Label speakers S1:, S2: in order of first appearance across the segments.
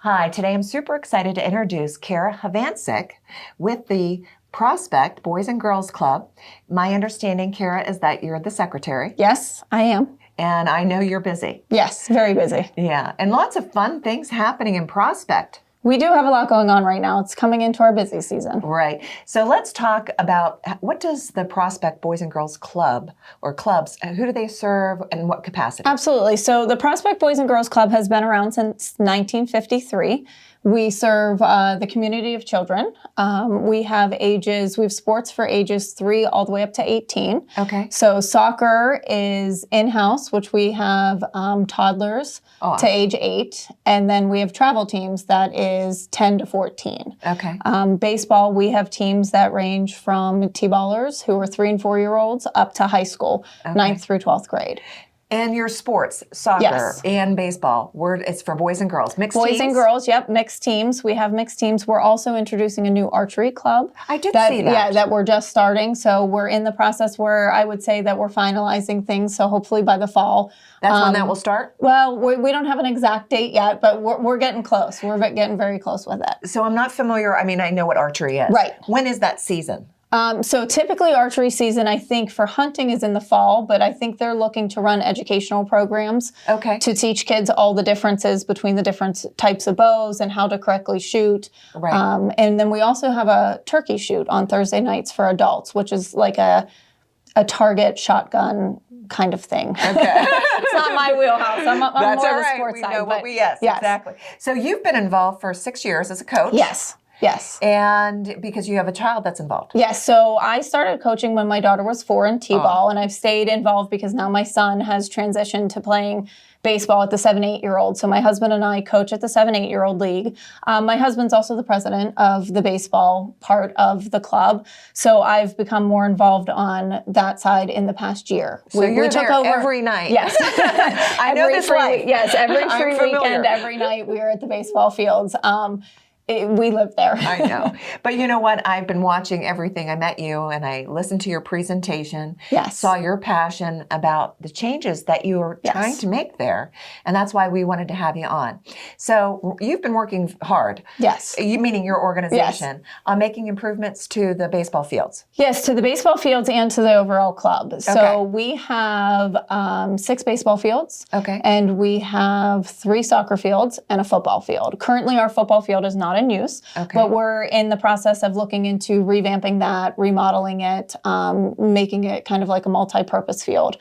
S1: Hi, today I'm super excited to introduce Kara Hovancik with the Prospect Boys and Girls Club. My understanding, Kara, is that you're the secretary.
S2: Yes, I am.
S1: And I know you're busy.
S2: Yes, very busy.
S1: Yeah, and lots of fun things happening in Prospect.
S2: We do have a lot going on right now. It's coming into our busy season.
S1: Right. So let's talk about what does the Prospect Boys and Girls Club or clubs, who do they serve and what capacity?
S2: Absolutely. So the Prospect Boys and Girls Club has been around since 1953. We serve the community of children. We have sports for ages 3 all the way up to 18.
S1: Okay.
S2: So soccer is in-house, which we have toddlers to age 8. And then we have travel teams that is 10 to 14.
S1: Okay.
S2: Baseball, we have teams that range from T-ballers who are 3 and 4-year-olds up to high school, 9th through 12th grade.
S1: And your sports, soccer and baseball, it's for boys and girls, mixed teams?
S2: Boys and girls, yep, mixed teams. We have mixed teams. We're also introducing a new archery club.
S1: I did see that.
S2: Yeah, that we're just starting. So we're in the process where I would say that we're finalizing things. So hopefully by the fall.
S1: That's when that will start?
S2: Well, we don't have an exact date yet, but we're getting close. We're getting very close with it.
S1: So I'm not familiar. I mean, I know what archery is.
S2: Right.
S1: When is that season?
S2: So typically archery season, I think for hunting is in the fall, but I think they're looking to run educational programs to teach kids all the differences between the different types of bows and how to correctly shoot. Right. And then we also have a turkey shoot on Thursday nights for adults, which is like a target shotgun kind of thing. Okay. It's not my wheelhouse. I'm more
S1: That's all
S2: the
S1: right.
S2: sports
S1: we
S2: side.
S1: Know what yes, exactly. So you've been involved for 6 years as a coach.
S2: Yes. Yes.
S1: And because you have a child that's involved.
S2: Yes. So I started coaching when my daughter was 4 in T-ball, and I've stayed involved because now my son has transitioned to playing baseball at the 7-8-year-old. So my husband and I coach at the 7-8-year-old league. My husband's also the president of the baseball part of the club. So I've become more involved on that side in the past year.
S1: So we took over every night.
S2: Yes.
S1: I know this life.
S2: Yes. Every free weekend, every night we are at the baseball fields. We live there.
S1: I know. But you know what? I've been watching everything. I met you and I listened to your presentation.
S2: Yes.
S1: Saw your passion about the changes that you were trying to make there. And that's why we wanted to have you on. So you've been working hard.
S2: Yes.
S1: You meaning your organization on making improvements to the baseball fields.
S2: Yes, to the baseball fields and to the overall club. So we have 6 baseball fields. Okay. And we have 3 soccer fields and a football field. Currently, our football field is not in use, but we're in the process of looking into revamping that, remodeling it, making it kind of like a multi-purpose field.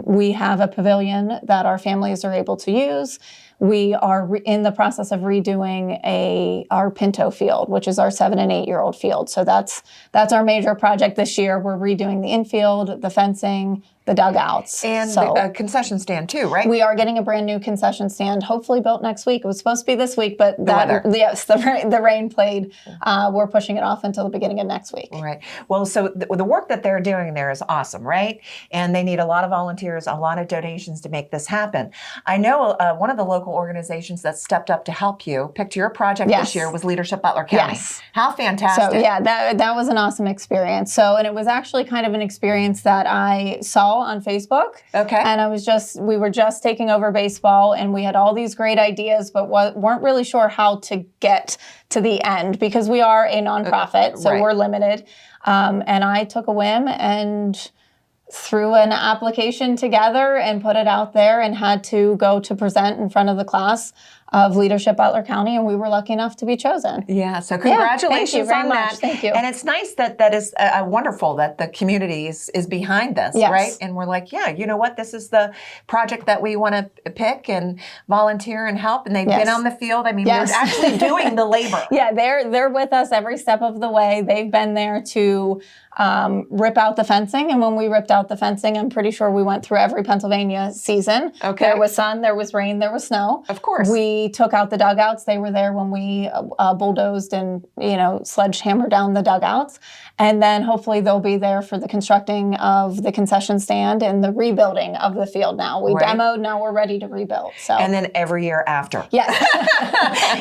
S2: We have a pavilion that our families are able to use. We are in the process of redoing our Pinto field, which is our 7 and 8-year-old field. So that's our major project this year. We're redoing the infield, the fencing, the dugouts.
S1: And the concession stand too, right?
S2: We are getting a brand new concession stand, hopefully built next week. It was supposed to be this week, but the rain played. We're pushing it off until the beginning of next week.
S1: Right. Well, so the work that they're doing there is awesome, right? And they need a lot of volunteers, a lot of donations to make this happen. I know one of the local organizations that stepped up to help you, picked your project this year, was Leadership Butler County. Yes. How fantastic.
S2: So yeah, that was an awesome experience. So, and it was actually kind of an experience that I saw on Facebook. Okay. And we were just taking over baseball and we had all these great ideas, but weren't really sure how to get to the end because we are a nonprofit, so we're limited. And I took a whim and threw an application together and put it out there and had to go to present in front of the class of Leadership Butler County, and we were lucky enough to be chosen.
S1: Yeah, so congratulations
S2: thank you very
S1: on
S2: much.
S1: that.
S2: Thank you.
S1: And it's nice that is wonderful that the community is behind this, right? And we're like, yeah, you know what? This is the project that we want to pick and volunteer and help. And they've been on the field. I mean, they're actually doing the labor.
S2: Yeah, they're with us every step of the way. They've been there to rip out the fencing. And when we ripped out the fencing, I'm pretty sure we went through every Pennsylvania season. Okay. There was sun, there was rain, there was snow.
S1: Of course.
S2: We took out the dugouts. They were there when we bulldozed and, sledgehammered down the dugouts. And then hopefully they'll be there for the constructing of the concession stand and the rebuilding of the field now. We demoed, now we're ready to rebuild. So.
S1: And then every year after.
S2: Yes.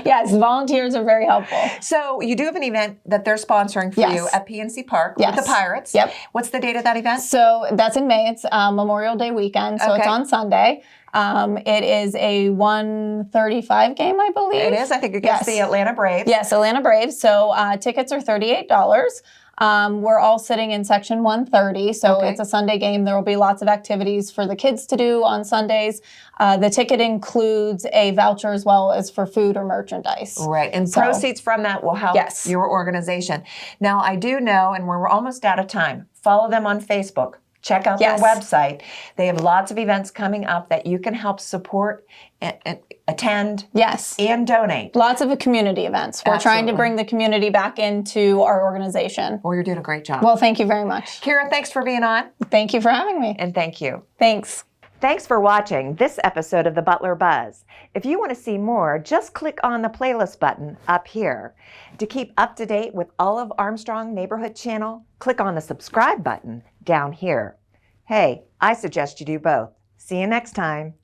S2: Yes, volunteers are very helpful.
S1: So you do have an event that they're sponsoring for you at PNC Park with the Pirates. Yep. What's the date of that event?
S2: So that's in May. It's Memorial Day weekend, so it's on Sunday. It is a 1:35 game, I believe.
S1: It is. I think against the Atlanta Braves.
S2: Yes, Atlanta Braves. So tickets are $38. We're all sitting in section 130, so it's a Sunday game. There will be lots of activities for the kids to do on Sundays. The ticket includes a voucher as well as for food or merchandise.
S1: Right, and proceeds from that will help your organization. Now, I do know, and we're almost out of time, follow them on Facebook. Check out their website. They have lots of events coming up that you can help support and attend and donate.
S2: Lots of community events. We're trying to bring the community back into our organization.
S1: Well, you're doing a great job.
S2: Well, thank you very much.
S1: Kara, thanks for being on.
S2: Thank you for having me.
S1: And thank you.
S2: Thanks.
S1: Thanks for watching this episode of the Butler Buzz. If you want to see more, just click on the playlist button up here. To keep up to date with all of Armstrong Neighborhood Channel, click on the subscribe button down here. Hey, I suggest you do both. See you next time.